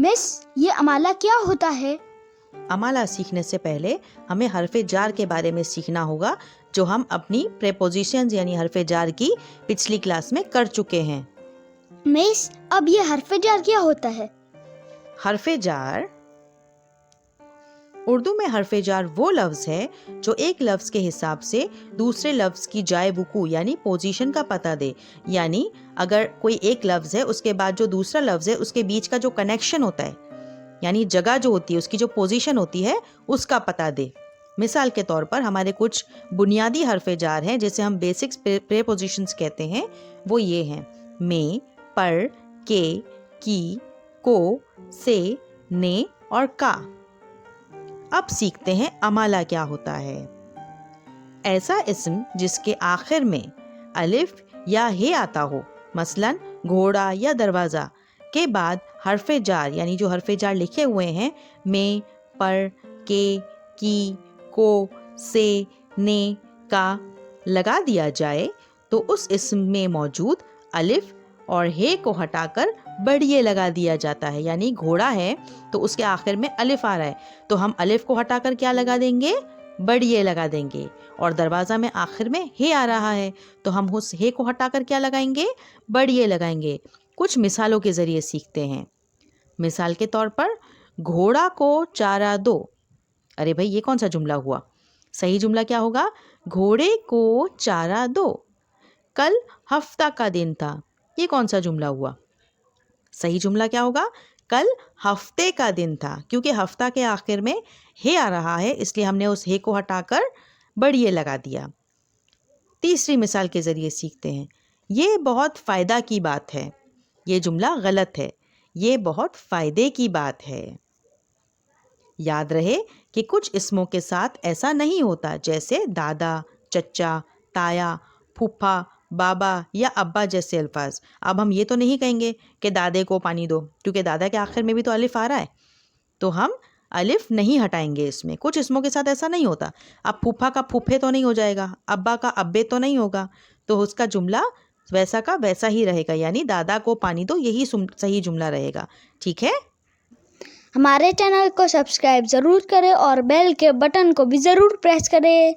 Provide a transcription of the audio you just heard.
Miss, ये अमाला क्या होता है? अमाला सीखने से पहले हमें हरफ जार के बारे में सीखना होगा, जो हम अपनी प्रेपोजिशंस यानी हरफ जार की पिछली क्लास में कर चुके हैं। मिस, अब ये हरफ जार क्या होता है? हरफ जार, उर्दू में हरफ जार वो लफ्ज़ है जो एक लफ्ज़ के हिसाब से दूसरे लफ्ज़ की जाए वुकू यानी पोजीशन का पता दे। यानी अगर कोई एक लफ्ज़ है उसके बाद जो दूसरा लफ्ज़ है उसके बीच का जो कनेक्शन होता है, यानी जगह जो होती है उसकी जो पोजीशन होती है उसका पता दे। मिसाल के तौर पर हमारे कुछ बुनियादी हरफ जार हैं जिसे हम बेसिक्स प्रेपोजिशंस कहते हैं। वो ये हैं में, पर, के, की, को, से, ने और का। अब सीखते हैं अमाला क्या होता है। ऐसा इस्म जिसके आखिर में अलिफ या हे आता हो, मसलन घोड़ा या दरवाज़ा के बाद हरफ जार यानी जो हरफ जार लिखे हुए हैं में, पर, के, की, को, से, ने, का लगा दिया जाए तो उस इस्म में मौजूद अलिफ और हे को हटाकर बढ़िए लगा दिया जाता है। यानी घोड़ा है तो उसके आखिर में अलिफ आ रहा है तो हम अलिफ को हटाकर क्या लगा देंगे? बढ़िए लगा देंगे। और दरवाज़ा में आखिर में हे आ रहा है तो हम उस हे को हटाकर क्या लगाएंगे? बढ़िए लगाएंगे। कुछ मिसालों के ज़रिए सीखते हैं। मिसाल के तौर पर घोड़ा को चारा दो। अरे भाई, ये कौन सा जुमला हुआ? सही जुमला क्या होगा? घोड़े को चारा दो। कल हफ्ता का दिन था। ये कौन सा जुमला हुआ? सही जुमला क्या होगा? कल हफ्ते का दिन था। क्योंकि हफ्ता के आखिर में हे आ रहा है इसलिए हमने उस हे को हटाकर बढ़िए लगा दिया। तीसरी मिसाल के ज़रिए सीखते हैं। ये बहुत फ़ायदा की बात है। ये जुमला गलत है। ये बहुत फ़ायदे की बात है। याद रहे कि कुछ इस्मों के साथ ऐसा नहीं होता, जैसे दादा, चचा, ताया, फूफा, बाबा या अब्बा जैसे अल्फाज। अब हम ये तो नहीं कहेंगे कि दादे को पानी दो, क्योंकि दादा के आखिर में भी तो अलिफ आ रहा है, तो हम अलिफ नहीं हटाएंगे इसमें। कुछ इस्मों के साथ ऐसा नहीं होता। अब फूफा का फूफे तो नहीं हो जाएगा, अब्बा का अब्बे तो नहीं होगा, तो उसका जुमला वैसा का वैसा ही रहेगा। यानी दादा को पानी दो, यही सही जुमला रहेगा। ठीक है? हमारे चैनल को सब्सक्राइब ज़रूर करें और बेल के बटन को भी ज़रूर प्रेस करें।